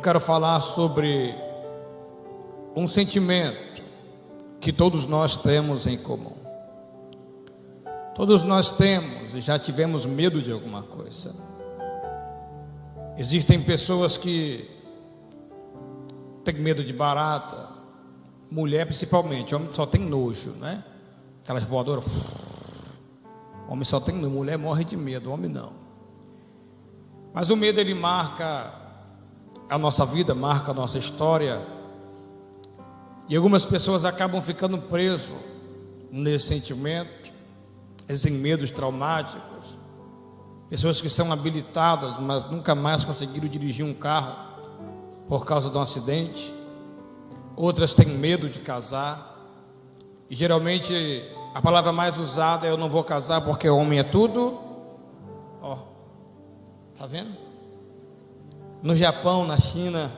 quero falar sobre um sentimento que todos nós temos em comum. Todos nós temos e já tivemos medo de alguma coisa. Existem pessoas que têm medo de barata, mulher principalmente, homem só tem nojo, né? Aquelas voadoras, homem só tem nojo, mulher morre de medo, homem não. Mas o medo, ele marca a nossa vida, marca a nossa história, e algumas pessoas acabam ficando presos nesse sentimento, esses medos traumáticos. Pessoas que são habilitadas, mas nunca mais conseguiram dirigir um carro por causa de um acidente. Outras têm medo de casar, e geralmente a palavra mais usada é: eu não vou casar porque homem é tudo. Ó, tá vendo? No Japão, na China,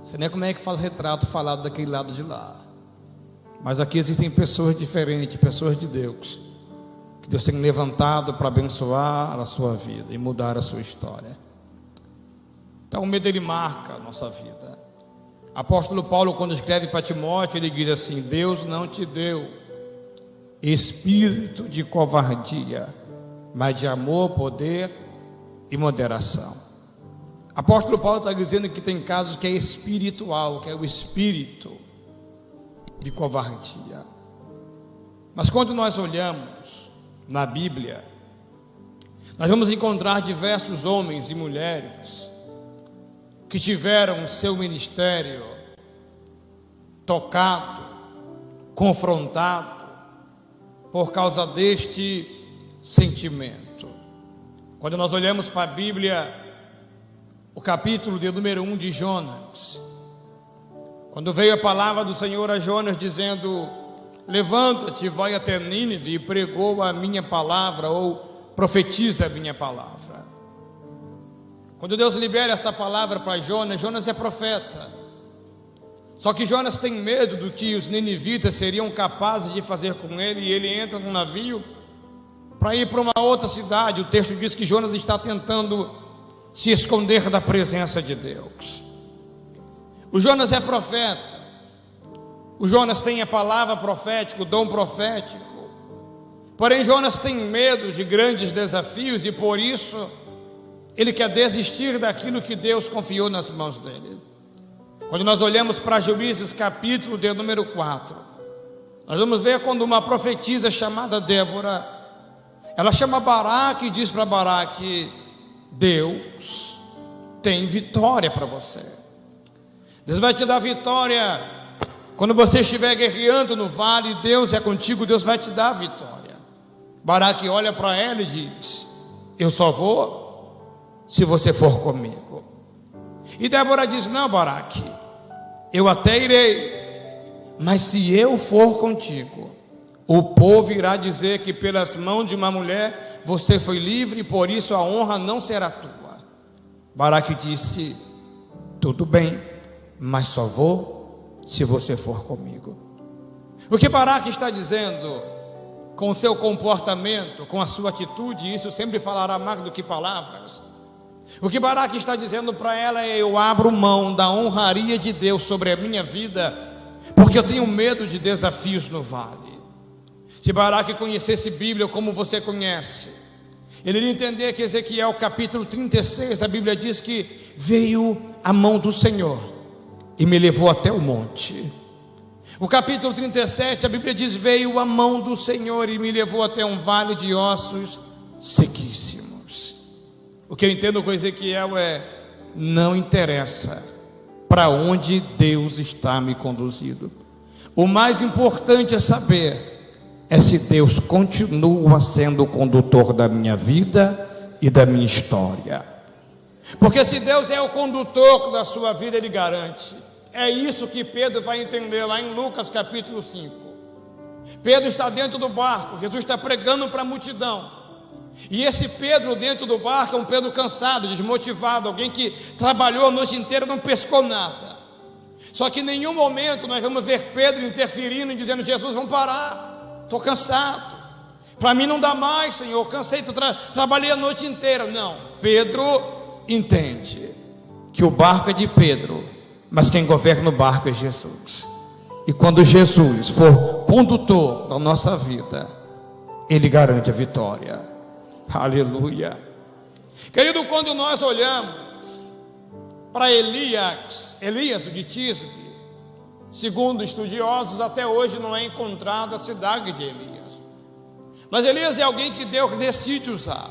você nem como é que faz retrato falado daquele lado de lá. Mas aqui existem pessoas diferentes, pessoas de Deus, que Deus tem levantado para abençoar a sua vida e mudar a sua história. Então o medo, ele marca a nossa vida. Apóstolo Paulo, quando escreve para Timóteo, ele diz assim: Deus não te deu espírito de covardia, mas de amor, poder e moderação. Apóstolo Paulo está dizendo que tem casos que é espiritual, que é o espírito de covardia. Mas quando nós olhamos na Bíblia, nós vamos encontrar diversos homens e mulheres que tiveram seu ministério tocado, confrontado por causa deste sentimento. Quando nós olhamos para a Bíblia, o capítulo de número 1 de Jonas, quando veio a palavra do Senhor a Jonas dizendo: levanta-te, vai até Nínive e pregou a minha palavra, ou profetiza a minha palavra. Quando Deus libera essa palavra para Jonas, Jonas é profeta. Só que Jonas tem medo do que os ninivitas seriam capazes de fazer com ele, e ele entra num navio para ir para uma outra cidade. O texto diz que Jonas está tentando se esconder da presença de Deus. O Jonas é profeta. O Jonas tem a palavra profética, o dom profético. Porém, Jonas tem medo de grandes desafios, e por isso ele quer desistir daquilo que Deus confiou nas mãos dele. Quando nós olhamos para Juízes capítulo de número 4, nós vamos ver quando uma profetisa chamada Débora, ela chama Baraque e diz para Baraque: Deus tem vitória para você. Deus vai te dar vitória quando você estiver guerreando no vale. Deus é contigo, Deus vai te dar vitória. Baraque olha para ela e diz: eu só vou se você for comigo. E Débora diz: não, Baraque, eu até irei, mas se eu for contigo, o povo irá dizer que pelas mãos de uma mulher você foi livre, e por isso a honra não será tua. Baraque disse: tudo bem, mas só vou se você for comigo. O que Baraque está dizendo com o seu comportamento, com a sua atitude, isso sempre falará mais do que palavras. O que Baraque está dizendo para ela é: eu abro mão da honraria de Deus sobre a minha vida, porque eu tenho medo de desafios no vale. Se Baraque conhecesse Bíblia como você conhece, ele iria entender que Ezequiel capítulo 36, a Bíblia diz que veio a mão do Senhor e me levou até o monte. O capítulo 37, a Bíblia diz: veio a mão do Senhor e me levou até um vale de ossos sequíssimos. O que eu entendo com Ezequiel é: não interessa para onde Deus está me conduzindo, o mais importante é saber se Deus continua sendo o condutor da minha vida e da minha história. Porque se Deus é o condutor da sua vida, Ele garante. É isso que Pedro vai entender lá em Lucas capítulo 5. Pedro está dentro do barco, Jesus está pregando para a multidão, e esse Pedro dentro do barco é um Pedro cansado, desmotivado, alguém que trabalhou a noite inteira e não pescou nada. Só que em nenhum momento nós vamos ver Pedro interferindo e dizendo: Jesus, vamos parar, estou cansado, para mim não dá mais, Senhor, cansei, trabalhei a noite inteira. Não, Pedro entende que o barco é de Pedro, mas quem governa o barco é Jesus. E quando Jesus for condutor da nossa vida, Ele garante a vitória. Aleluia. Querido, quando nós olhamos para Elias, o de Tisbe, segundo estudiosos, até hoje não é encontrada a cidade de Elias. Mas Elias é alguém que Deus decide usar.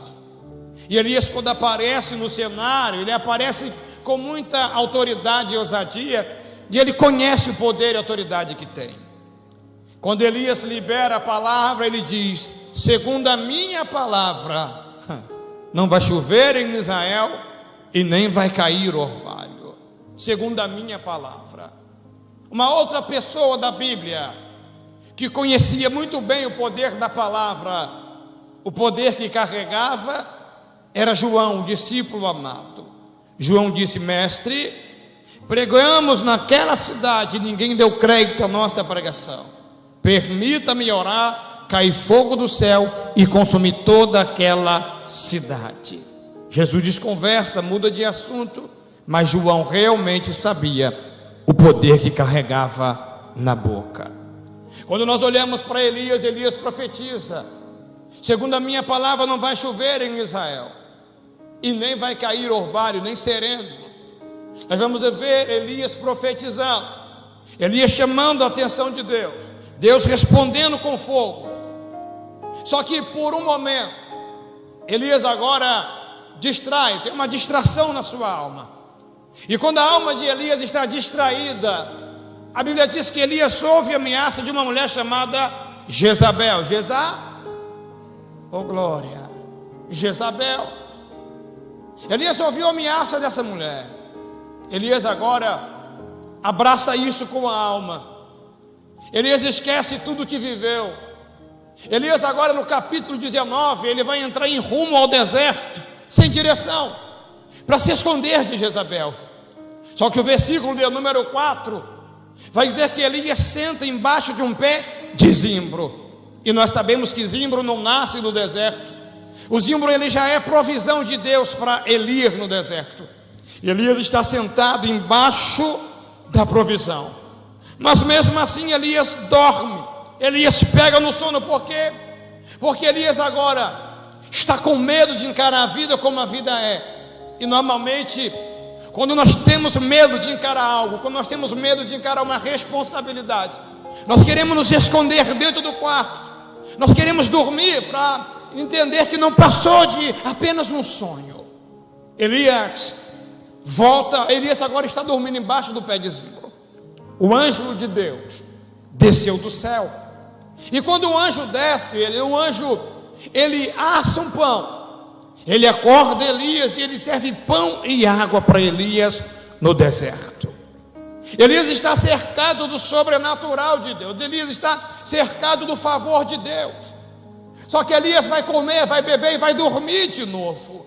E Elias, quando aparece no cenário, ele aparece com muita autoridade e ousadia, e ele conhece o poder e a autoridade que tem. Quando Elias libera a palavra, ele diz: segundo a minha palavra, não vai chover em Israel e nem vai cair orvalho. Segundo a minha palavra. Uma outra pessoa da Bíblia que conhecia muito bem o poder da palavra, o poder que carregava, era João, o discípulo amado. João disse: mestre, pregamos naquela cidade e ninguém deu crédito à nossa pregação. Permita-me orar, cair fogo do céu e consumir toda aquela cidade. Jesus desconversa, muda de assunto, mas João realmente sabia o poder que carregava na boca. Quando nós olhamos para Elias, Elias profetiza: segundo a minha palavra, não vai chover em Israel, e nem vai cair orvalho, nem sereno. Nós vamos ver Elias profetizando, Elias chamando a atenção de Deus, Deus respondendo com fogo. Só que por um momento, Elias agora distrai, tem uma distração na sua alma. E quando a alma de Elias está distraída, a Bíblia diz que Elias sofre a ameaça de uma mulher chamada Jezabel. Oh glória, Jezabel. Elias ouviu a ameaça dessa mulher. Elias agora abraça isso com a alma. Elias esquece tudo que viveu. Elias agora no capítulo 19, ele vai entrar em rumo ao deserto, sem direção, para se esconder de Jezabel. Só que o versículo de número 4 vai dizer que Elias senta embaixo de um pé de zimbro. E nós sabemos que zimbro não nasce no deserto. O zimbro, ele já é provisão de Deus para Elias no deserto. Elias está sentado embaixo da provisão. Mas mesmo assim Elias dorme. Elias pega no sono. Por quê? Porque Elias agora está com medo de encarar a vida como a vida é. E normalmente, quando nós temos medo de encarar algo, quando nós temos medo de encarar uma responsabilidade, nós queremos nos esconder dentro do quarto. Nós queremos dormir para entender que não passou de apenas um sonho. Elias agora está dormindo embaixo do pé de zimbro. O anjo de Deus desceu do céu. E quando o anjo desce, ele assa um pão. Ele acorda Elias e ele serve pão e água para Elias no deserto. Elias está cercado do sobrenatural de Deus. Elias está cercado do favor de Deus. Só que Elias vai comer, vai beber e vai dormir de novo.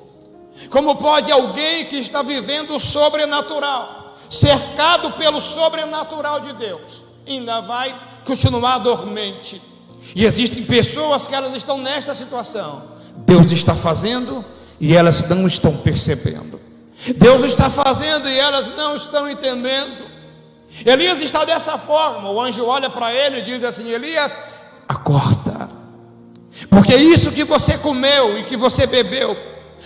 Como pode alguém que está vivendo o sobrenatural, cercado pelo sobrenatural de Deus, ainda vai continuar dormente? E existem pessoas que elas estão nesta situação. Deus está fazendo e elas não estão percebendo. Deus está fazendo e elas não estão entendendo. Elias está dessa forma. O anjo olha para ele e diz assim: Elias, acorda, porque isso que você comeu e que você bebeu,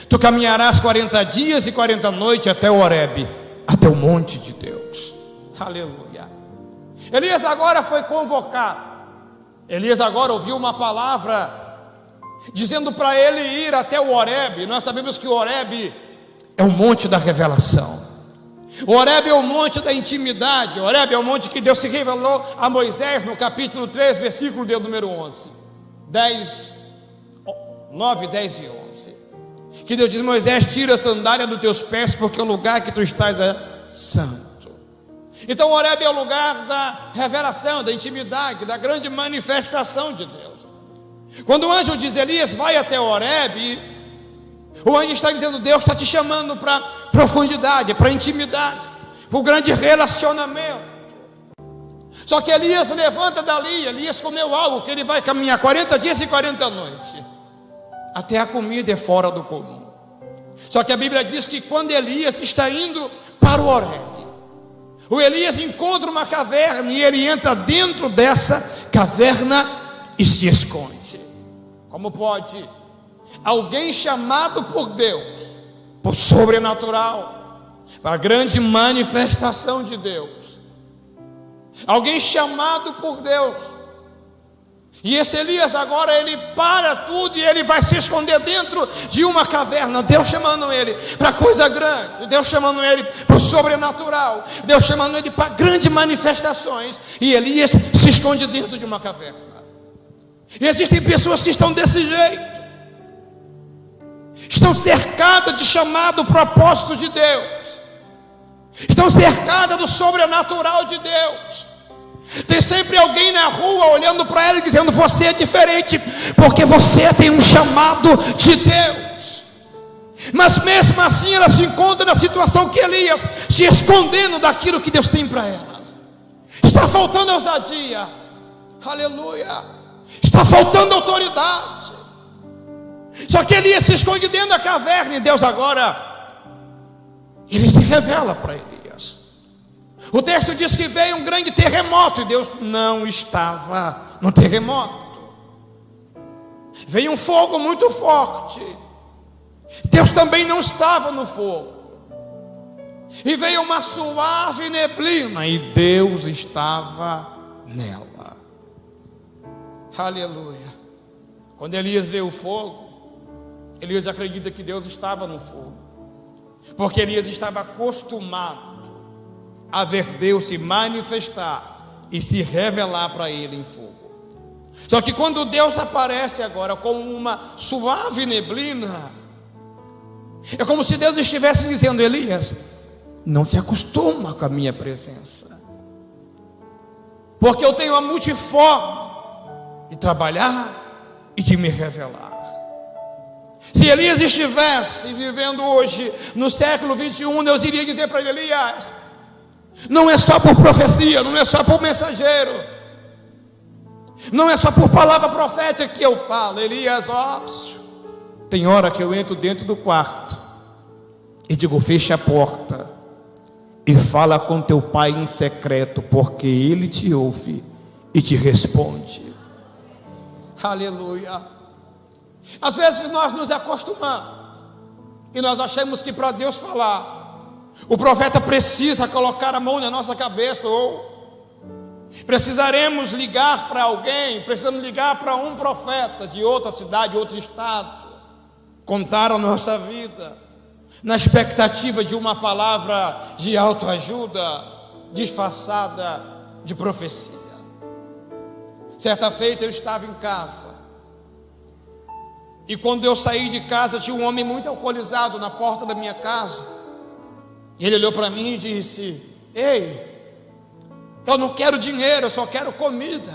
tu caminharás 40 dias e 40 noites até o Horebe, até o monte de Deus. Aleluia. Elias agora foi convocado. Elias agora ouviu uma palavra dizendo para ele ir até o Horebe. Nós sabemos que o Horebe é o monte da revelação. O Horebe é o monte da intimidade. O Horebe é o monte que Deus se revelou a Moisés no capítulo 3, versículo de número 11, 9, 10 e 11. Que Deus diz: Moisés, tira a sandália dos teus pés, porque o lugar que tu estás é santo. Então o Horebe é o lugar da revelação, da intimidade, da grande manifestação de Deus. Quando o anjo diz: Elias, vai até o Horebe, o anjo está dizendo: Deus está te chamando para profundidade, para intimidade, para o grande relacionamento. Só que Elias levanta dali. Elias comeu algo que ele vai caminhar 40 dias e 40 noites. Até a comida é fora do comum. Só que a Bíblia diz que quando Elias está indo para o Horebe. O Elias encontra uma caverna e ele entra dentro dessa caverna e se esconde. Como pode alguém chamado por Deus, por sobrenatural, para a grande manifestação de Deus, alguém chamado por Deus, e esse Elias agora ele para tudo e ele vai se esconder dentro de uma caverna, Deus chamando ele para coisa grande, Deus chamando ele para o sobrenatural, Deus chamando ele para grandes manifestações, e Elias se esconde dentro de uma caverna. E existem pessoas que estão desse jeito, estão cercadas de chamado propósito de Deus, estão cercadas do sobrenatural de Deus. Tem sempre alguém na rua olhando para ela e dizendo: você é diferente, porque você tem um chamado de Deus. Mas mesmo assim ela se encontra na situação que Elias, se escondendo daquilo que Deus tem para elas. Está faltando ousadia, aleluia, está faltando autoridade. Só que Elias se esconde dentro da caverna, e Deus agora, ele se revela para Elias. O texto diz que veio um grande terremoto, e Deus não estava no terremoto. Veio um fogo muito forte, Deus também não estava no fogo. E veio uma suave neblina, e Deus estava nela. Aleluia. Quando Elias vê o fogo, Elias acredita que Deus estava no fogo, porque Elias estava acostumado a ver Deus se manifestar e se revelar para ele em fogo. Só que quando Deus aparece agora como uma suave neblina, é como se Deus estivesse dizendo: Elias, não se acostuma com a minha presença, porque eu tenho a multiforme de trabalhar e de me revelar. Se Elias estivesse vivendo hoje no século 21, Deus iria dizer para ele: Elias, não é só por profecia, não é só por mensageiro, não é só por palavra profética que eu falo. Elias, ó, tem hora que eu entro dentro do quarto e digo: fecha a porta e fala com teu pai em secreto, porque ele te ouve e te responde. Aleluia. Às vezes nós nos acostumamos e nós achamos que para Deus falar, o profeta precisa colocar a mão na nossa cabeça, ou precisaremos ligar para alguém, precisamos ligar para um profeta de outra cidade, outro estado, contar a nossa vida, na expectativa de uma palavra de autoajuda, disfarçada de profecia. Certa feita eu estava em casa, e quando eu saí de casa, tinha um homem muito alcoolizado na porta da minha casa. E ele olhou para mim e disse: ei, eu não quero dinheiro, eu só quero comida.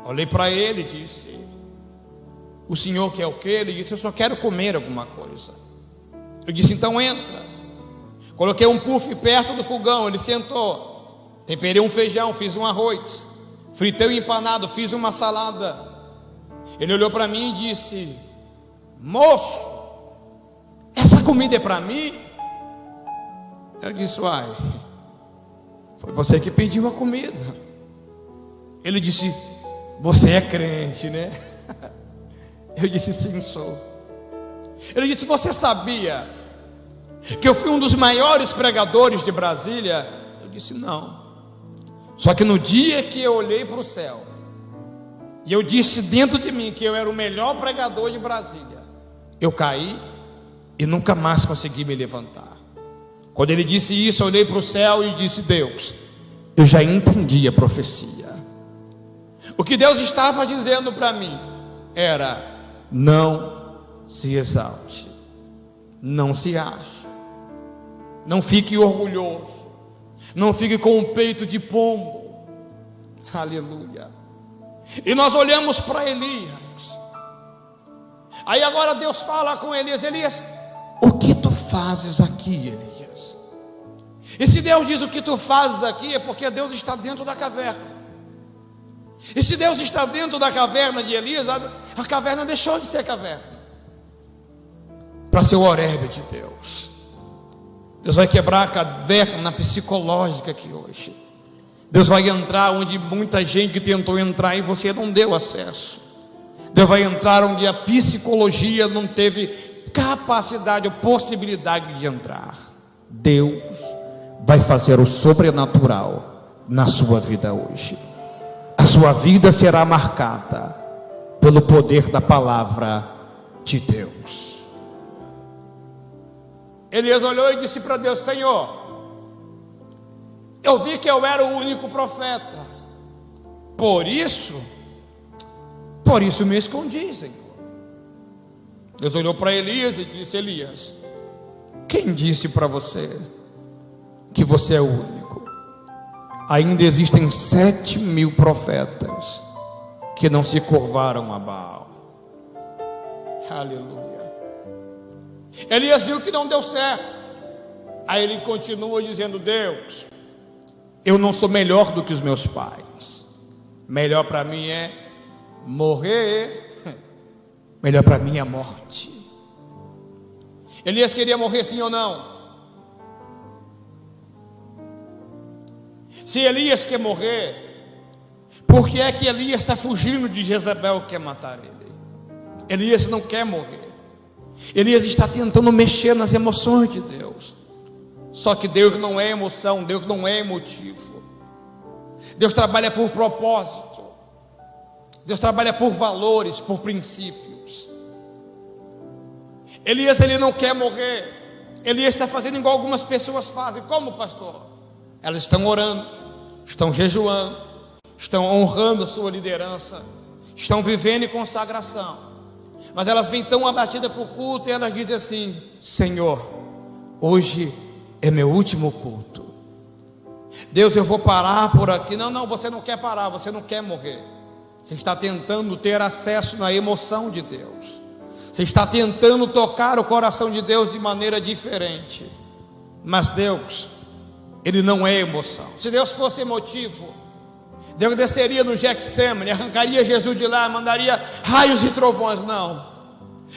Olhei para ele e disse: o senhor quer o quê? Ele disse: eu só quero comer alguma coisa. Eu disse: então entra. Coloquei um puff perto do fogão, ele sentou. Temperei um feijão, fiz um arroz, fritei um empanado, fiz uma salada. Ele olhou para mim e disse: moço, essa comida é para mim? Eu disse: uai, foi você que pediu a comida. Ele disse: você é crente, né? Eu disse: sim, sou. Ele disse: você sabia que eu fui um dos maiores pregadores de Brasília? Eu disse: não. Só que no dia que eu olhei para o céu e eu disse dentro de mim que eu era o melhor pregador de Brasília, eu caí e nunca mais consegui me levantar. Quando ele disse isso, eu olhei para o céu e disse: Deus, eu já entendi a profecia. O que Deus estava dizendo para mim era: não se exalte, não se ache, não fique orgulhoso, não fique com o peito de pombo. Aleluia. E nós olhamos para Elias. Aí agora Deus fala com Elias: Elias, o que tu fazes aqui, Elias? E se Deus diz o que tu fazes aqui, é porque Deus está dentro da caverna. E se Deus está dentro da caverna de Elias, a caverna deixou de ser caverna para ser o Horebe de Deus. Deus vai quebrar a caverna psicológica aqui hoje. Deus vai entrar onde muita gente tentou entrar e você não deu acesso. Deus vai entrar onde a psicologia não teve capacidade ou possibilidade de entrar. Deus vai fazer o sobrenatural na sua vida hoje. A sua vida será marcada pelo poder da palavra de Deus. Elias olhou e disse para Deus: Senhor, eu vi que eu era o único profeta, por isso me escondi, Senhor. Deus olhou para Elias e disse: Elias, quem disse para você que você é o único? Ainda existem 7.000 profetas que não se curvaram a Baal. Aleluia. Elias viu que não deu certo. Aí ele continua dizendo: Deus, eu não sou melhor do que os meus pais. Melhor para mim é morrer. Melhor para mim é a morte. Elias queria morrer, sim ou não? Se Elias quer morrer, por que é que Elias está fugindo de Jezabel que quer matar ele? Elias não quer morrer. Elias está tentando mexer nas emoções de Deus. Só que Deus não é emoção, Deus não é emotivo. Deus trabalha por propósito. Deus trabalha por valores, por princípios. Elias, ele não quer morrer. Elias está fazendo igual algumas pessoas fazem. Como, pastor? Elas estão orando, estão jejuando, estão honrando a sua liderança, estão vivendo em consagração. Mas elas vêm tão abatidas para o culto e elas dizem assim: Senhor, hoje é meu último culto. Deus, eu vou parar por aqui. Não, você não quer parar, você não quer morrer. Você está tentando ter acesso na emoção de Deus. Você está tentando tocar o coração de Deus de maneira diferente. Mas Deus, Ele não é emoção. Se Deus fosse emotivo, Deus desceria no Getsemane, arrancaria Jesus de lá, mandaria raios e trovões. Não,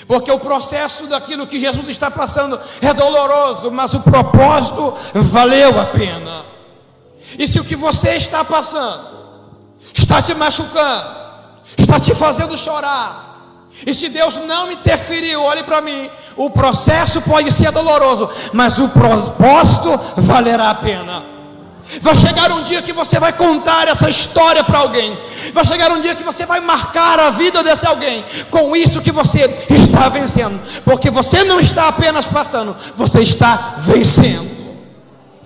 porque o processo daquilo que Jesus está passando é doloroso, mas o propósito valeu a pena. E se o que você está passando está te machucando, está te fazendo chorar, e se Deus não interferiu, olhe para mim, o processo pode ser doloroso, mas o propósito valerá a pena. Vai chegar um dia que você vai contar essa história para alguém. Vai chegar um dia que você vai marcar a vida desse alguém com isso que você está vencendo, porque você não está apenas passando, você está vencendo.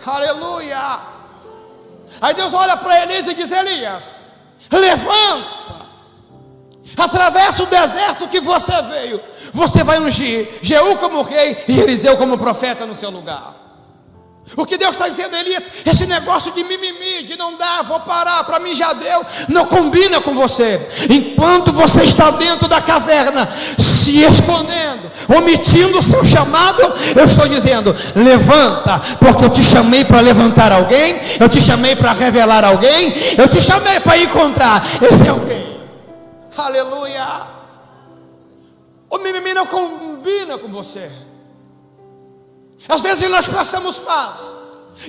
Aleluia. Aí Deus olha para Elias e diz: Elias, levanta, atravessa o deserto que você veio. Você vai ungir Jeú como rei e Eliseu como profeta no seu lugar. O que Deus está dizendo: Elias, esse negócio de mimimi, de não dar, vou parar, para mim já deu, não combina com você. Enquanto você está dentro da caverna, se escondendo, omitindo o seu chamado, eu estou dizendo: levanta, porque eu te chamei para levantar alguém, eu te chamei para revelar alguém, eu te chamei para encontrar esse alguém. Aleluia. O mimimi não combina com você. Às vezes nós passamos fase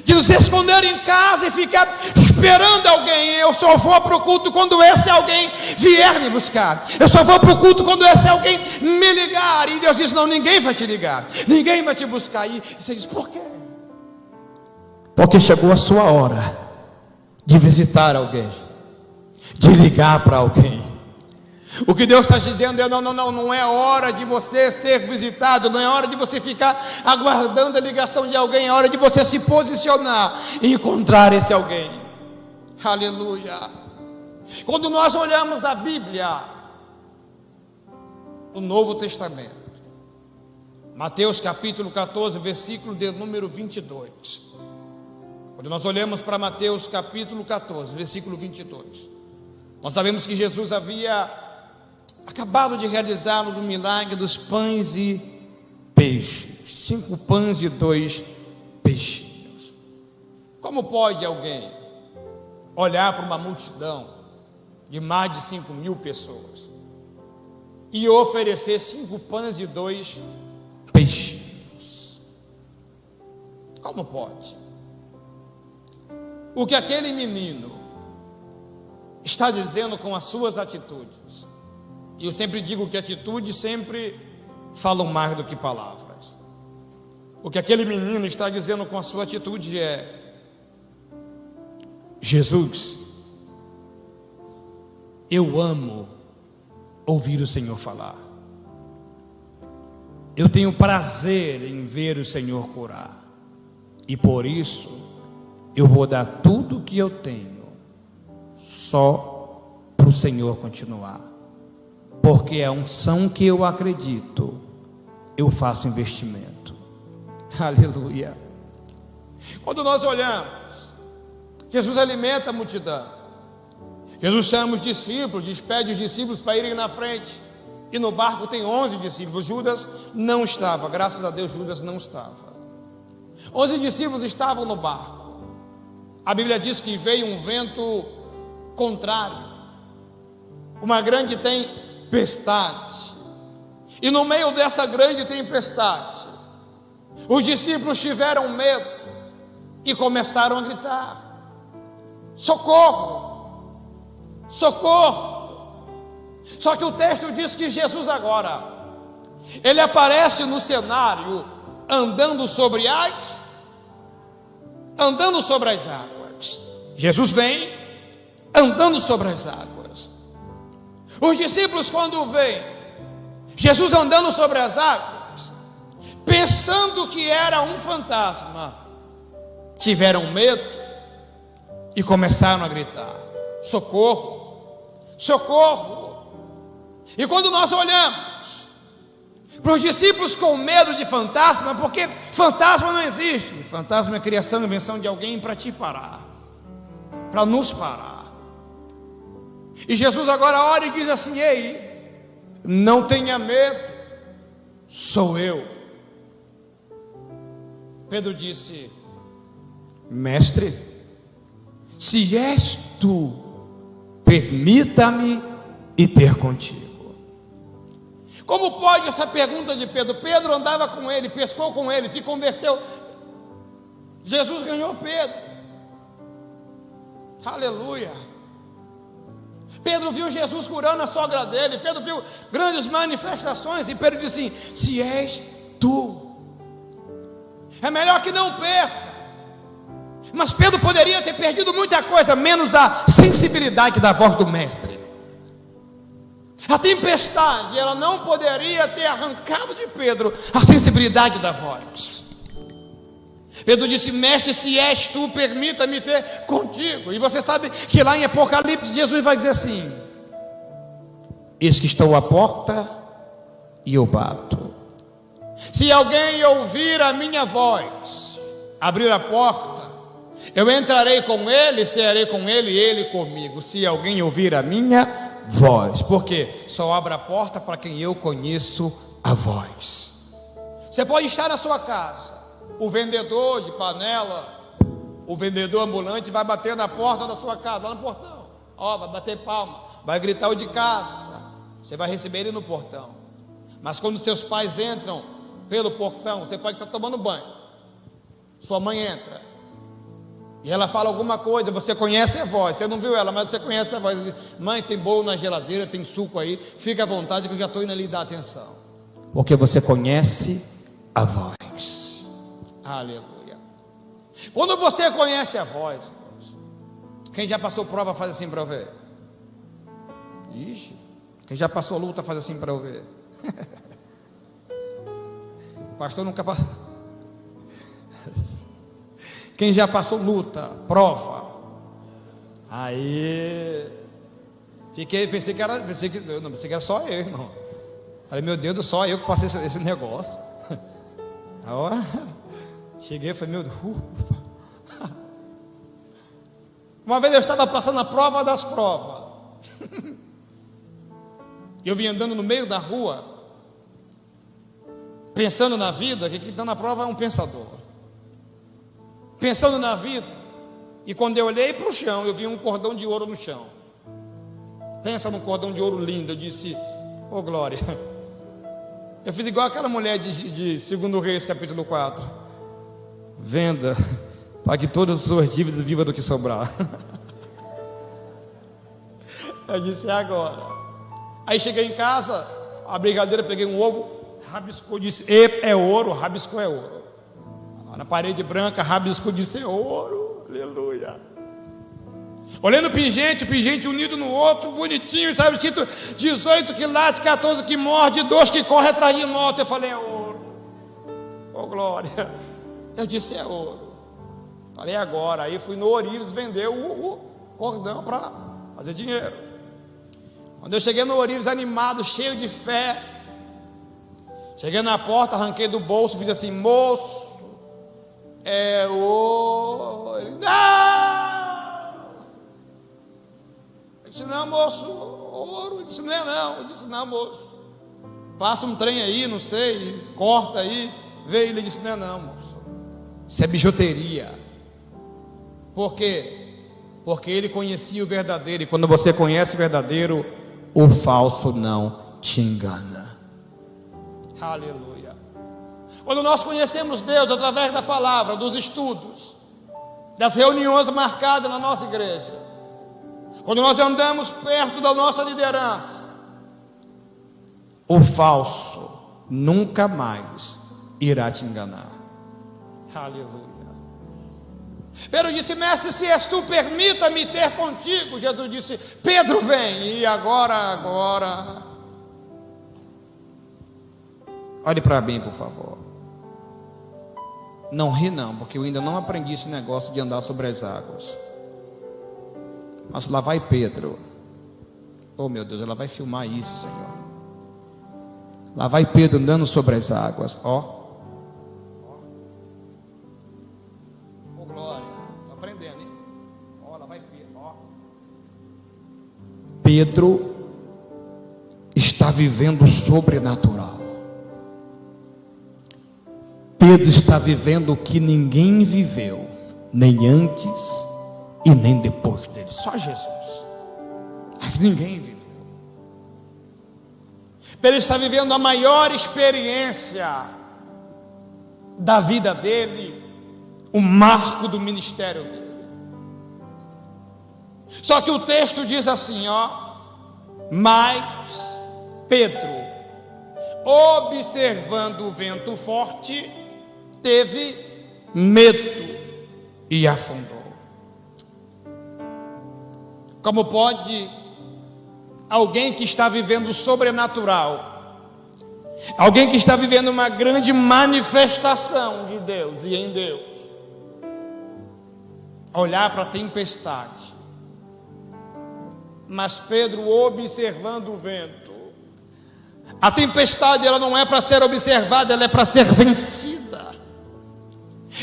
de nos esconder em casa e ficar esperando alguém. Eu só vou para o culto quando esse alguém vier me buscar. Eu só vou para o culto quando esse alguém me ligar. E Deus diz: não, ninguém vai te ligar, ninguém vai te buscar. E você diz: por quê? Porque chegou a sua hora de visitar alguém, de ligar para alguém. O que Deus está dizendo é: não é hora de você ser visitado, não é hora de você ficar aguardando a ligação de alguém, é hora de você se posicionar e encontrar esse alguém. Aleluia. Quando nós olhamos a Bíblia, o Novo Testamento, Mateus capítulo 14, versículo de número 22. Quando nós olhamos para Mateus capítulo 14, versículo 22, nós sabemos que Jesus havia acabado de realizar o milagre dos pães e peixes. 5 pães e 2 peixinhos. Como pode alguém olhar para uma multidão de mais de 5.000 pessoas e oferecer 5 pães e 2 peixinhos? Como pode? O que aquele menino está dizendo com as suas atitudes, e eu sempre digo que atitudes sempre falam mais do que palavras. O que aquele menino está dizendo com a sua atitude é: Jesus, eu amo ouvir o Senhor falar. Eu tenho prazer em ver o Senhor curar. E por isso, eu vou dar tudo o que eu tenho, só para o Senhor continuar. Porque a unção que eu acredito, eu faço investimento. Aleluia. Quando nós olhamos, Jesus alimenta a multidão. Jesus chama os discípulos, despede os discípulos para irem na frente. E no barco tem 11 discípulos. Judas não estava, graças a Deus Judas não estava. 11 discípulos estavam no barco. A Bíblia diz que veio um vento contrário, uma grande tempestade. E no meio dessa grande tempestade, os discípulos tiveram medo e começaram a gritar: socorro, socorro. Só que o texto diz que Jesus agora, ele aparece no cenário andando sobre as águas. Jesus vem andando sobre as águas. Os discípulos, quando veem Jesus andando sobre as águas, pensando que era um fantasma, tiveram medo e começaram a gritar: socorro, socorro. E quando nós olhamos para os discípulos com medo de fantasma, porque fantasma não existe, fantasma é criação e invenção de alguém para te parar, para nos parar. E Jesus agora olha e diz assim: ei, não tenha medo, sou eu. Pedro disse: mestre, se és tu, permita-me ir ter contigo. Como pode essa pergunta de Pedro? Pedro andava com ele, pescou com ele, se converteu. Jesus ganhou Pedro. Aleluia. Pedro viu Jesus curando a sogra dele. Pedro viu grandes manifestações. E Pedro disse assim: se és tu, é melhor que não perca. Mas Pedro poderia ter perdido muita coisa, menos a sensibilidade da voz do mestre. A tempestade, ela não poderia ter arrancado de Pedro a sensibilidade da voz. Pedro disse: mestre, se és tu, permita-me ter contigo. E você sabe que lá em Apocalipse Jesus vai dizer assim: eis que estou à porta e eu bato. Se alguém ouvir a minha voz, abrir a porta, eu entrarei com ele, cearei com ele e ele comigo. Se alguém ouvir a minha voz, porque só abro a porta para quem eu conheço a voz. Você pode estar na sua casa, o vendedor de panela, o vendedor ambulante vai bater na porta da sua casa, lá no portão, vai bater palma, vai gritar o de casa, você vai receber ele no portão. Mas quando seus pais entram pelo portão, você pode estar tomando banho, sua mãe entra e ela fala alguma coisa, você conhece a voz, você não viu ela, mas você conhece a voz. Mãe, tem bolo na geladeira, tem suco aí, fica à vontade que eu já estou indo ali dar atenção. Porque você conhece a voz. Aleluia. Quando você conhece a voz, quem já passou prova faz assim para eu ver. Ixi, quem já passou luta faz assim para eu ver. O pastor nunca passou. Quem já passou luta, prova. Aí pensei que era só eu, irmão. Falei: meu Deus, só eu que passei esse negócio. Aí, cheguei e falei: meu Deus. Uma vez eu estava passando a prova das provas. Eu vim andando no meio da rua, pensando na vida, que quem está na prova é um pensador. Pensando na vida, e quando eu olhei para o chão, eu vi um cordão de ouro no chão. Pensa num cordão de ouro lindo. Eu disse: ô glória. Eu fiz igual aquela mulher de 2 Reis capítulo 4. venda, pague todas as suas dívidas, viva do que sobrar. Eu disse: é agora. Aí cheguei em casa, a brigadeira, peguei um ovo, rabiscou, disse: é ouro, rabiscou, é ouro. Na parede branca, rabiscou, disse: é ouro, aleluia. Olhei no pingente, o pingente unido no outro, bonitinho, sabe, escrito 18 quilates, 14 que morde, 2 que corre atrás de moto. Eu falei: é ouro. Oh, glória. Eu disse: é ouro. Falei: agora. Aí fui no Orives vender o cordão para fazer dinheiro. Quando eu cheguei no Orives animado, cheio de fé, cheguei na porta, arranquei do bolso, fiz assim: moço, é ouro. Ele: não. Eu disse: não, moço, ouro. Eu disse: não é não. Eu disse: não, moço, passa um trem aí, não sei, corta aí. Veio, ele disse: não é não, moço, isso é bijuteria. Por quê? Porque ele conhecia o verdadeiro, e quando você conhece o verdadeiro, o falso não te engana. Aleluia. Quando nós conhecemos Deus através da palavra, dos estudos, das reuniões marcadas na nossa igreja, quando nós andamos perto da nossa liderança, o falso nunca mais irá te enganar. Aleluia. Pedro disse: mestre, se és tu, permita-me ter contigo. Jesus disse: Pedro, vem. E agora olhe para mim, por favor. Não ri não, porque eu ainda não aprendi esse negócio de andar sobre as águas. Mas lá vai Pedro. Oh meu Deus, ela vai filmar isso, Senhor. Lá vai Pedro andando sobre as águas. Ó. Oh, glória. Estou aprendendo, hein? Ó, lá vai Pedro. Ó. Pedro está vivendo o sobrenatural. Pedro está vivendo o que ninguém viveu, nem antes e nem depois dele. Só Jesus. Ninguém viveu. Pedro está vivendo a maior experiência da vida dele, o marco do ministério dele. Só que o texto diz assim, ó: mas Pedro, observando o vento forte, teve medo e afundou. Como pode alguém que está vivendo o sobrenatural, alguém que está vivendo uma grande manifestação de Deus e em Deus, olhar para a tempestade? Mas Pedro, observando o vento, a tempestade, ela não é para ser observada, ela é para ser vencida.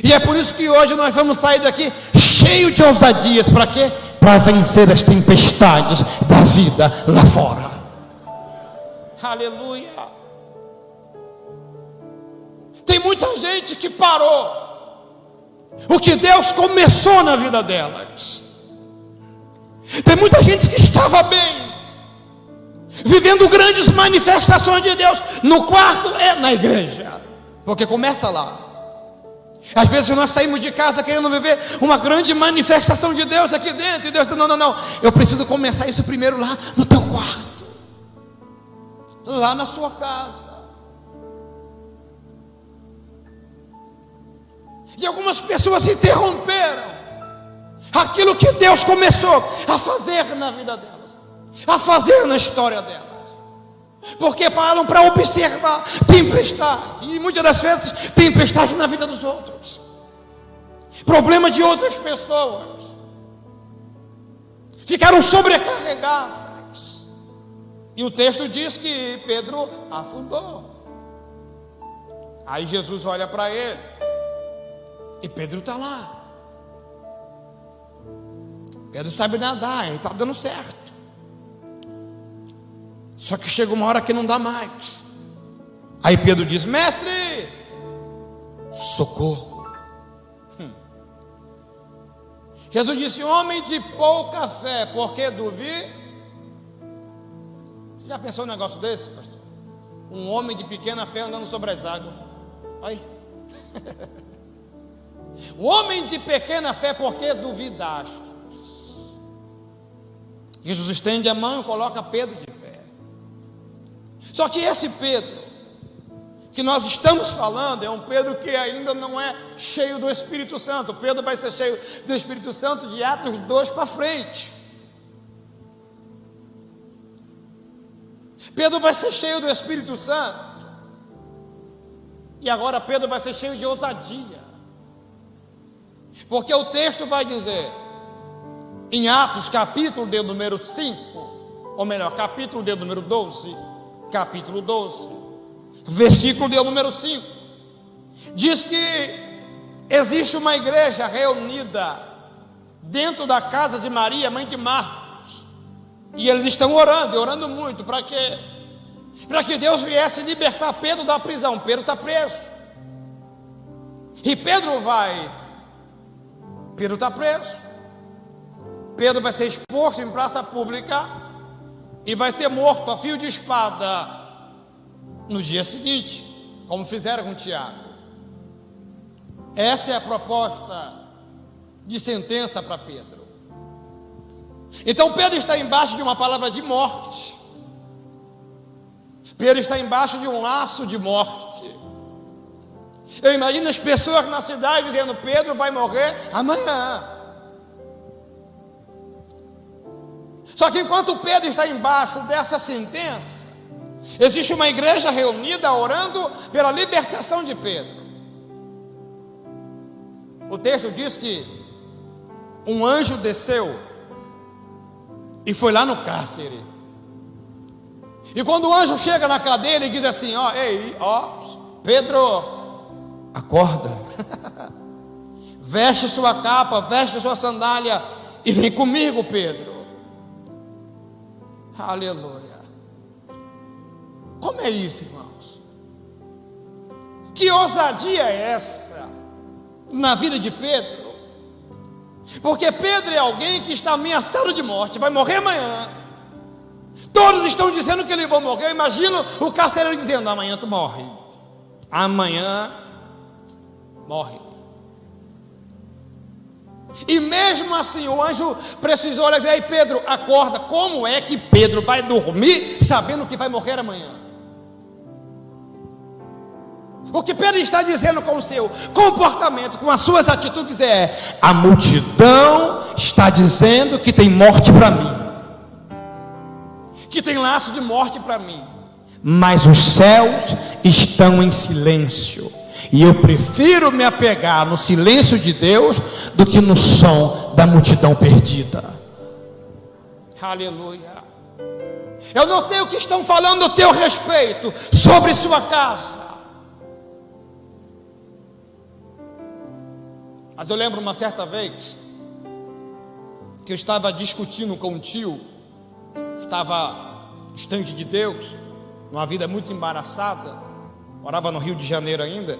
E é por isso que hoje nós vamos sair daqui cheio de ousadias. Para quê? Para vencer as tempestades da vida lá fora. Aleluia. Tem muita gente que parou o que Deus começou na vida delas. Tem muita gente que estava bem, vivendo grandes manifestações de Deus no quarto e na igreja, porque começa lá. Às vezes nós saímos de casa querendo viver uma grande manifestação de Deus aqui dentro, e Deus diz: não, eu preciso começar isso primeiro lá no teu quarto, lá na sua casa. E algumas pessoas interromperam aquilo que Deus começou a fazer na vida delas, a fazer na história delas, porque param para observar tempestade, e muitas das vezes tempestade na vida dos outros, problema de outras pessoas, ficaram sobrecarregadas. E o texto diz que Pedro afundou. Aí Jesus olha para ele, e Pedro está lá. Pedro sabe nadar, ele está dando certo. Só que chega uma hora que não dá mais. Aí Pedro diz: mestre, socorro. Jesus disse: homem de pouca fé, por que duvidar? Você já pensou num negócio desse, pastor? Um homem de pequena fé andando sobre as águas. Aí. O homem de pequena fé, porque duvidaste? Jesus estende a mão e coloca Pedro de pé. Só que esse Pedro que nós estamos falando é um Pedro que ainda não é cheio do Espírito Santo. Pedro vai ser cheio do Espírito Santo de Atos 2 para frente. Pedro vai ser cheio do Espírito Santo. E agora Pedro vai ser cheio de ousadia. Porque o texto vai dizer, em Atos capítulo de número 5, ou melhor, capítulo de número 12, capítulo 12, versículo de número 5, diz que existe uma igreja reunida dentro da casa de Maria, mãe de Marcos, e eles estão orando, e orando muito, para que Deus viesse libertar Pedro da prisão. Pedro está preso, e Pedro está preso, Pedro vai ser exposto em praça pública, e vai ser morto a fio de espada, no dia seguinte, como fizeram com Tiago. Essa é a proposta de sentença para Pedro. Então Pedro está embaixo de uma palavra de morte. Pedro está embaixo de um laço de morte. Eu imagino as pessoas na cidade dizendo: Pedro vai morrer amanhã. Só que enquanto Pedro está embaixo dessa sentença, existe uma igreja reunida orando pela libertação de Pedro. O texto diz que um anjo desceu e foi lá no cárcere. E quando o anjo chega na cadeia, ele diz assim: Pedro, acorda, veste sua capa, veste sua sandália e vem comigo, Pedro. Aleluia. Como é isso, irmãos? Que ousadia é essa na vida de Pedro? Porque Pedro é alguém que está ameaçado de morte, vai morrer amanhã. Todos estão dizendo que ele vai morrer. Eu imagino o carcereiro dizendo: amanhã tu morre, amanhã morre. E mesmo assim o anjo precisou olhar e dizer: ei Pedro, acorda. Como é que Pedro vai dormir sabendo que vai morrer amanhã? O que Pedro está dizendo com o seu comportamento, com as suas atitudes é: a multidão está dizendo que tem morte para mim, que tem laço de morte para mim, mas os céus estão em silêncio, e eu prefiro me apegar no silêncio de Deus do que no som da multidão perdida. Aleluia. Eu não sei o que estão falando a teu respeito sobre sua casa, mas eu lembro uma certa vez que eu estava discutindo com um tio, estava distante de Deus, numa vida muito embaraçada, morava no Rio de Janeiro ainda,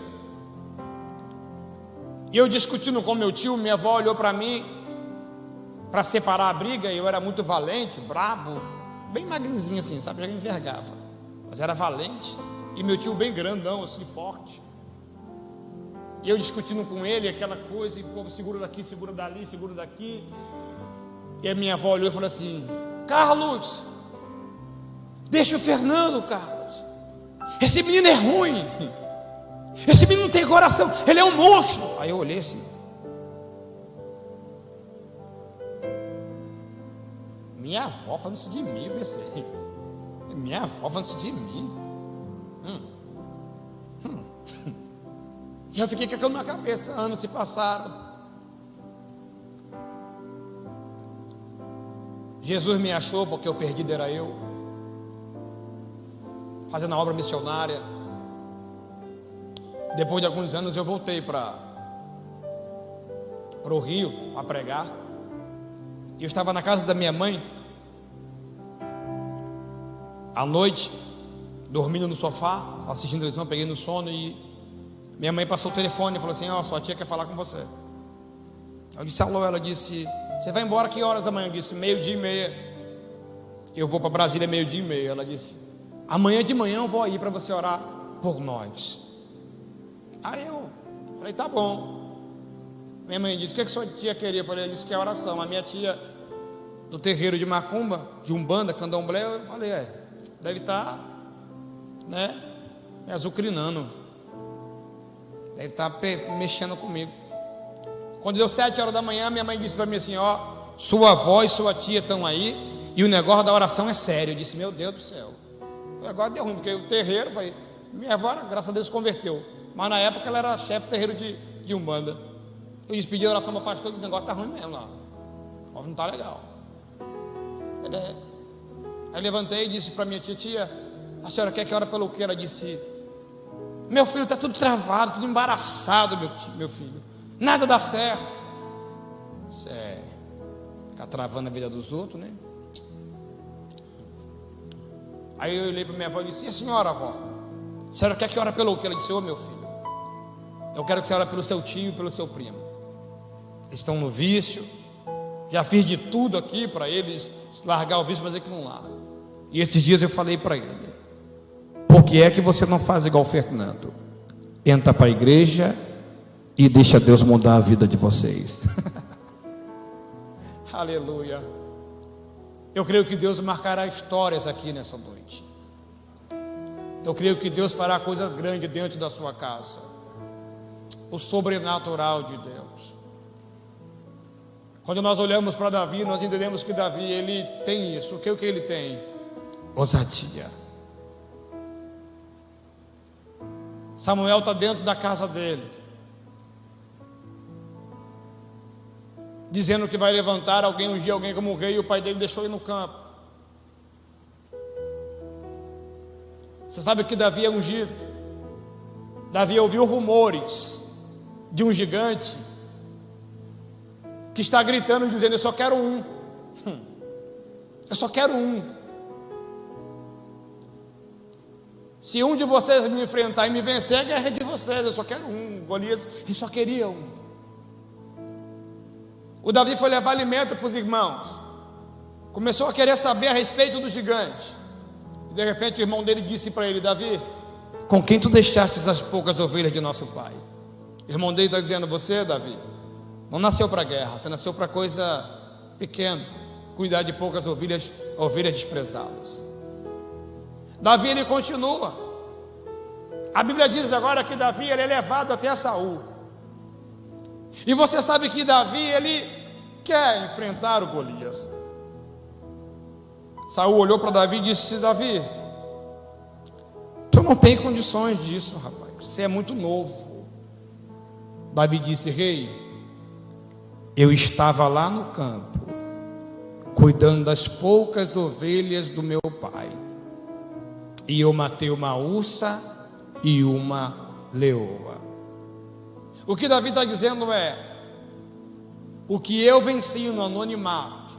e eu discutindo com meu tio, minha avó olhou para mim para separar a briga, e eu era muito valente, brabo, bem magrinzinho assim, sabe, já me envergava, mas era valente, e meu tio bem grandão assim, forte. E eu discutindo com ele, aquela coisa, e o povo segura daqui, segura dali, segura daqui. E a minha avó olhou e falou assim: Carlos, deixa o Fernando, Carlos. Esse menino é ruim. Esse menino não tem coração, ele é um monstro. Aí eu olhei assim: minha avó falando isso de mim, eu pensei. Minha avó falando isso de mim. E eu fiquei com aquilo na cabeça. Anos se passaram. Jesus me achou, porque o perdido era eu, fazendo a obra missionária. Depois de alguns anos eu voltei para o Rio a pregar. E eu estava na casa da minha mãe, à noite, dormindo no sofá, assistindo televisão, peguei no sono e minha mãe passou o telefone e falou assim: sua tia quer falar com você. Eu disse: alô. Ela disse: você vai embora que horas da manhã? Eu disse: 12:30. Eu vou para Brasília 12:30. Ela disse: amanhã de manhã eu vou aí para você orar por nós. Aí eu falei: tá bom. Minha mãe disse: o que a sua tia queria? Eu falei: ela disse que é oração. A minha tia, do terreiro de Macumba, de Umbanda, Candomblé, eu falei: deve estar, né, me azucrinando, deve estar mexendo comigo. Quando deu 7 horas da manhã, minha mãe disse para mim assim: sua avó e sua tia estão aí, e o negócio da oração é sério. Eu disse: meu Deus do céu. Agora deu ruim, porque o terreiro, minha avó, graças a Deus, converteu, mas na época ela era chefe do terreiro de Umbanda. Eu disse: pedi oração para o pastor, que o negócio está ruim mesmo lá, não está legal. Aí levantei e disse para minha tia: a senhora quer que ore pelo quê? Ela disse: meu filho está tudo travado, tudo embaraçado, meu filho, nada dá certo. Isso ficar travando a vida dos outros, né? Aí eu olhei para minha avó e disse: e a senhora, avó, a senhora quer que ore pelo quê? Ela disse: meu filho, eu quero que você ore pelo seu tio e pelo seu primo. Eles estão no vício, já fiz de tudo aqui para eles largar o vício, mas é que não larga. E esses dias eu falei para ele: por que é que você não faz igual o Fernando? Entra para a igreja e deixa Deus mudar a vida de vocês. Aleluia. Eu creio que Deus marcará histórias aqui nessa noite. Eu creio que Deus fará coisa grande dentro da sua casa. O sobrenatural de Deus. Quando nós olhamos para Davi, nós entendemos que Davi, ele tem isso. O que ele tem? Ousadia. Samuel está dentro da casa dele, dizendo que vai levantar alguém, ungir alguém como rei, e o pai dele deixou ele no campo. Você sabe que Davi é ungido. Davi ouviu rumores de um gigante que está gritando, dizendo: eu só quero um. Eu só quero um. Se um de vocês me enfrentar e me vencer, a guerra é de vocês. Eu só quero um. Golias, ele só queria um. O Davi foi levar alimento para os irmãos. Começou a querer saber a respeito do gigante. E de repente o irmão dele disse para ele: Davi, com quem tu deixaste as poucas ovelhas de nosso pai? O irmão dele está dizendo: você, Davi, não nasceu para a guerra, você nasceu para coisa pequena, cuidar de poucas ovelhas desprezadas. Davi, ele continua. A Bíblia diz agora que Davi, ele é levado até Saul. E você sabe que Davi, ele quer enfrentar o Golias. Saul olhou para Davi e disse: Davi, tu não tem condições disso, rapaz, você é muito novo. Davi disse: rei, eu estava lá no campo, cuidando das poucas ovelhas do meu pai, e eu matei uma ursa e uma leoa. O que Davi está dizendo é: o que eu venci no anonimato,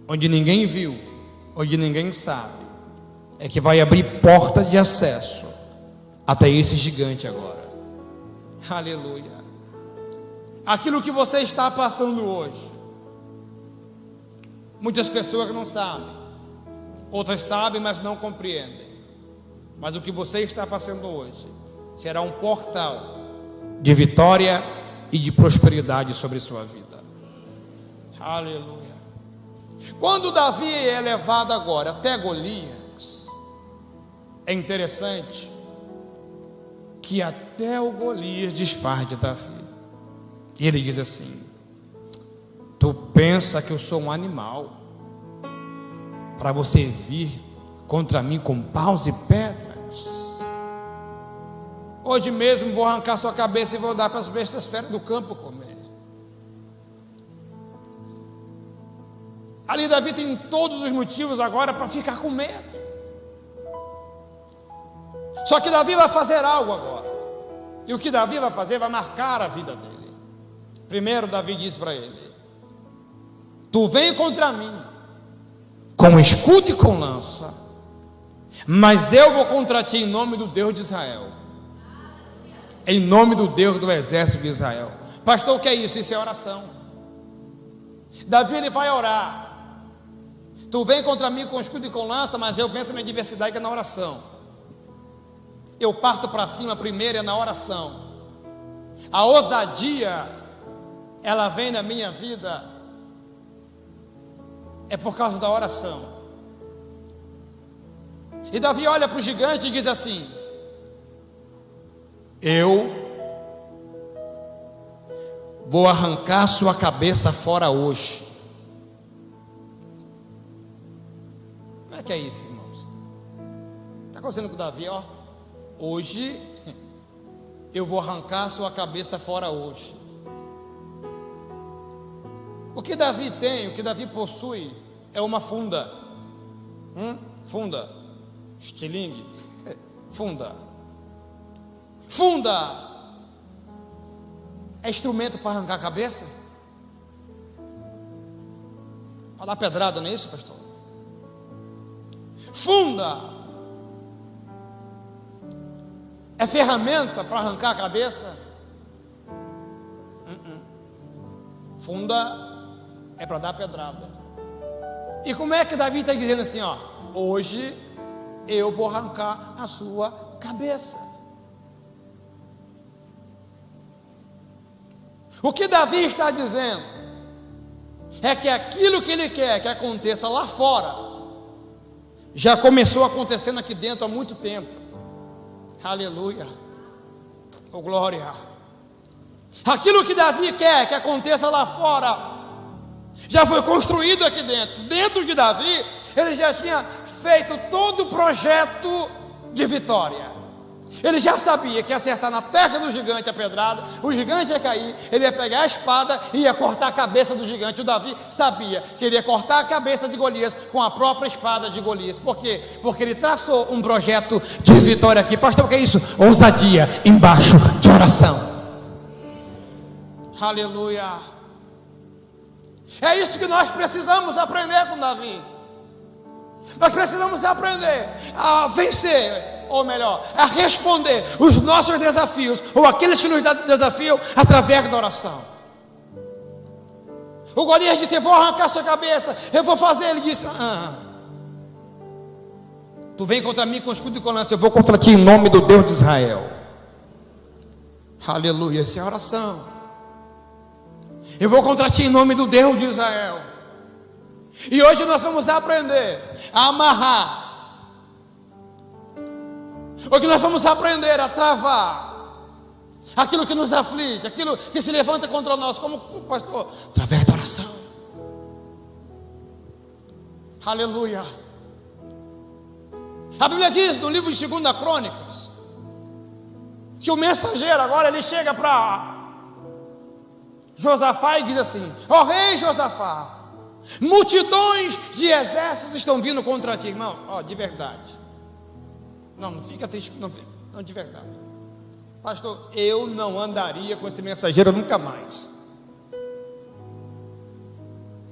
onde ninguém viu, onde ninguém sabe, é que vai abrir porta de acesso até esse gigante agora. Aleluia. Aquilo que você está passando hoje, muitas pessoas não sabem, outras sabem, mas não compreendem. Mas o que você está passando hoje será um portal de vitória e de prosperidade sobre sua vida. Aleluia. Quando Davi é levado agora até Golias, é interessante que até o Golias desfaz de Davi. E ele diz assim: tu pensa que eu sou um animal para você vir contra mim com paus e pedras? Hoje mesmo vou arrancar sua cabeça e vou dar para as bestas feras do campo comer. Ali Davi tem todos os motivos agora para ficar com medo. Só que Davi vai fazer algo agora. E o que Davi vai fazer vai marcar a vida dele. Primeiro Davi diz para ele: tu vem contra mim com escudo e com lança, mas eu vou contra ti em nome do Deus de Israel, em nome do Deus do exército de Israel. Pastor, o que é isso? Isso é oração. Davi, ele vai orar. Tu vem contra mim com escudo e com lança, mas eu venço a minha adversidade, que é na oração. Eu parto para cima primeiro, é na oração. A ousadia ela vem na minha vida, é por causa da oração. E Davi olha para o gigante e diz assim: eu vou arrancar sua cabeça fora hoje. Como é que é isso, irmãos? Está acontecendo com Davi, ó. Hoje eu vou arrancar sua cabeça fora hoje. O que Davi tem, o que Davi possui é uma funda. Funda. Estilingue. Funda. Funda é instrumento para arrancar a cabeça? Para dar pedrada, não é isso, pastor? Funda é ferramenta para arrancar a cabeça? Funda é para dar pedrada. E como é que Davi está dizendo assim, ó? Hoje eu vou arrancar a sua cabeça. O que Davi está dizendo é que aquilo que ele quer que aconteça lá fora já começou acontecendo aqui dentro há muito tempo. Aleluia. Oh, glória. Aquilo que Davi quer que aconteça lá fora já foi construído aqui dentro. Dentro de Davi, ele já tinha feito todo o projeto de vitória. Ele já sabia que ia acertar na testa do gigante a pedrada, o gigante ia cair, ele ia pegar a espada e ia cortar a cabeça do gigante. O Davi sabia que ele ia cortar a cabeça de Golias com a própria espada de Golias. Por quê? Porque ele traçou um projeto de vitória aqui. Pastor, o que é isso? Ousadia embaixo de oração. Aleluia. É isso que nós precisamos aprender com Davi. Nós precisamos aprender a vencer, ou melhor, a responder os nossos desafios, ou aqueles que nos desafiam, através da oração. O Golias disse: eu vou arrancar sua cabeça, eu vou fazer. Ele disse: tu vem contra mim com escudo e com lança, eu vou contra ti em nome do Deus de Israel. Aleluia, essa é a oração. Eu vou contra ti em nome do Deus de Israel. E hoje nós vamos aprender a amarrar. Hoje nós vamos aprender a travar aquilo que nos aflige, aquilo que se levanta contra nós, como pastor, através da oração. Aleluia. A Bíblia diz no livro de 2 Crônicas que o mensageiro agora ele chega para Josafá e diz assim: ó rei Josafá, multidões de exércitos estão vindo contra ti. Irmão, ó, de verdade. Não fica triste, não, de verdade. Pastor, eu não andaria com esse mensageiro nunca mais.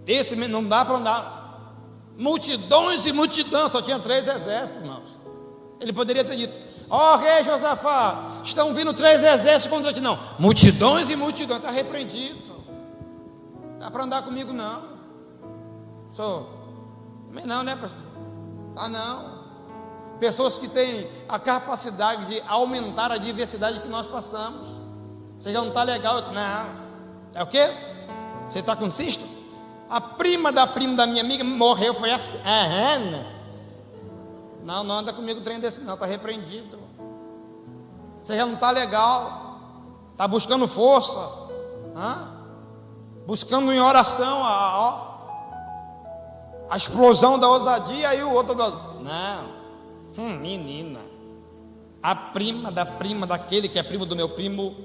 Esse não dá para andar. Multidões e multidões, só tinha 3 exércitos, irmãos. Ele poderia ter dito: ó rei Josafá, estão vindo 3 exércitos contra ti. Não, multidões e multidões. Está repreendido. Dá para andar comigo não. Não, né, pastor? Tá não. Pessoas que têm a capacidade de aumentar a diversidade que nós passamos. Você já não está legal? Não. É o quê? Você está com cisto? A prima da minha amiga morreu, foi assim. Não anda comigo trem desse não, está repreendido. Você já não está legal. Está buscando força. Buscando em oração a explosão da ousadia. E o outro não. Menina, a prima daquele que é primo do meu primo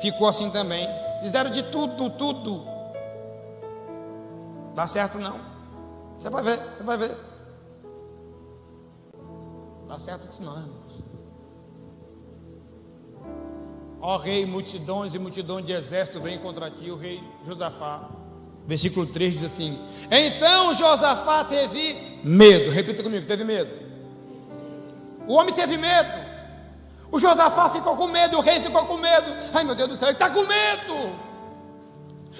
ficou assim também. Fizeram de tudo. Dá certo não. Você vai ver. Dá certo isso não, irmãos. Ó rei, multidões e multidões de exército vêm contra ti. O rei Josafá, versículo 3 diz assim: então Josafá teve medo. Repita comigo, teve medo. O homem teve medo. O Josafá ficou com medo. O rei ficou com medo. Ai meu Deus do céu, ele está com medo.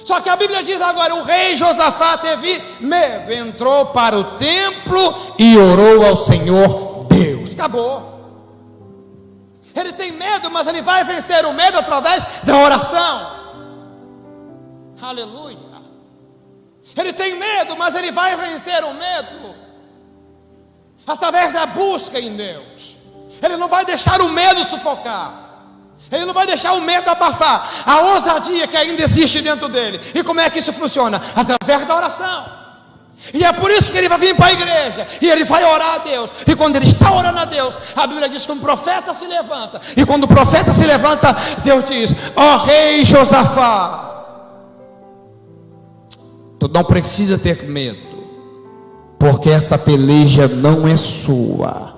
Só que a Bíblia diz agora: o rei Josafá teve medo, entrou para o templo e orou ao Senhor Deus. Acabou. Ele tem medo, mas ele vai vencer o medo através da oração. Aleluia. Ele tem medo, mas ele vai vencer o medo através da busca em Deus. Ele não vai deixar o medo sufocar. Ele não vai deixar o medo abafar a ousadia que ainda existe dentro dele. E como é que isso funciona? Através da oração. E é por isso que ele vai vir para a igreja e ele vai orar a Deus. E quando ele está orando a Deus, a Bíblia diz que um profeta se levanta. E quando o profeta se levanta, Deus diz: ó rei Josafá, tu não precisa ter medo, porque essa peleja não é sua,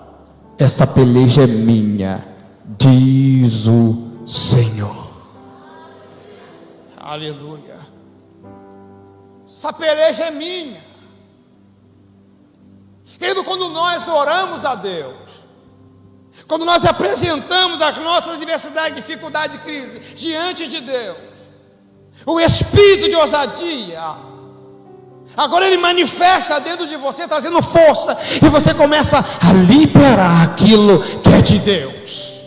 essa peleja é minha, diz o Senhor. Aleluia. Essa peleja é minha. Querido, quando nós oramos a Deus, quando nós apresentamos as nossas adversidades, dificuldades e crises diante de Deus, o espírito de ousadia, agora ele manifesta dentro de você, trazendo força, e você começa a liberar aquilo que é de Deus.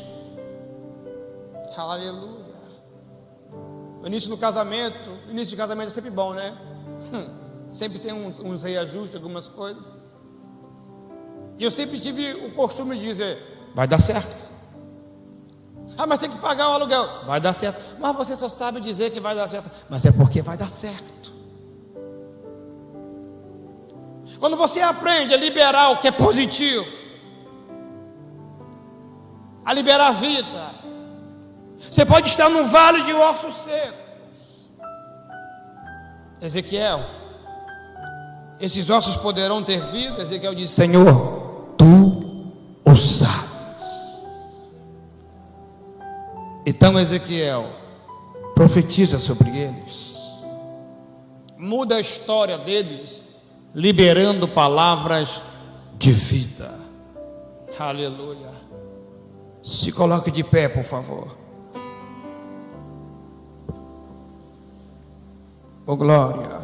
Aleluia. O início do casamento, o início de casamento é sempre bom, né? Sempre tem uns reajustes, algumas coisas. E eu sempre tive o costume de dizer: vai dar certo. Ah, mas tem que pagar o aluguel. Vai dar certo. Mas você só sabe dizer que vai dar certo. Mas é porque vai dar certo. Quando você aprende a liberar o que é positivo, a liberar a vida, você pode estar num vale de ossos secos. Ezequiel, esses ossos poderão ter vida? Ezequiel disse: Senhor, tu o sabes. Então Ezequiel profetiza sobre eles, muda a história deles, liberando palavras de vida. Aleluia. Se coloque de pé, por favor. Oh glória.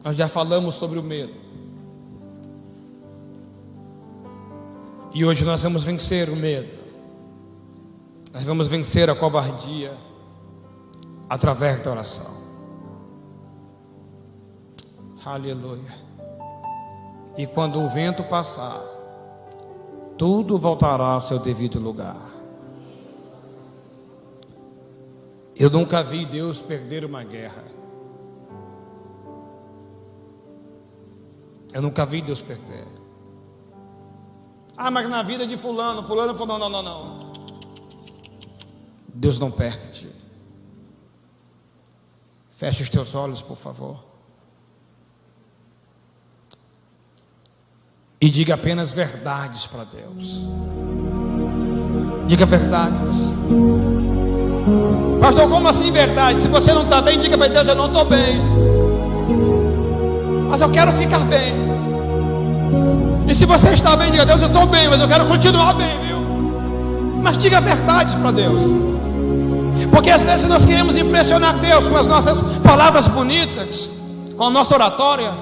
Nós já falamos sobre o medo, e hoje nós vamos vencer o medo. Nós vamos vencer a covardia através da oração. Aleluia. E quando o vento passar, tudo voltará ao seu devido lugar. Eu nunca vi Deus perder uma guerra. Eu nunca vi Deus perder. Ah, mas na vida de fulano falou: não. Deus não perde. Feche os teus olhos, por favor. E diga apenas verdades para Deus. Diga verdades. Pastor, como assim verdade? Se você não está bem, diga para Deus: eu não estou bem, mas eu quero ficar bem. E se você está bem, diga: Deus, eu estou bem, mas eu quero continuar bem, viu? Mas diga verdades para Deus. Porque às vezes nós queremos impressionar Deus com as nossas palavras bonitas, com a nossa oratória.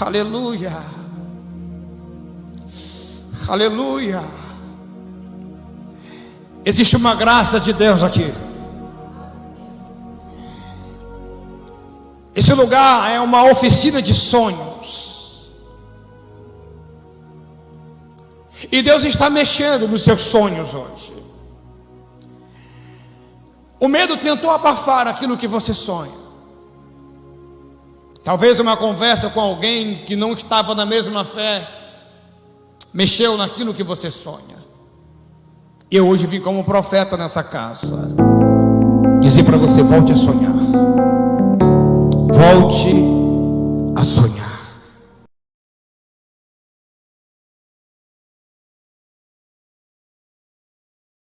Aleluia. Aleluia. Existe uma graça de Deus aqui. Esse lugar é uma oficina de sonhos. E Deus está mexendo nos seus sonhos hoje. O medo tentou abafar aquilo que você sonha. Talvez uma conversa com alguém que não estava na mesma fé mexeu naquilo que você sonha. Eu hoje vim como profeta nessa casa dizer para você: volte a sonhar. Volte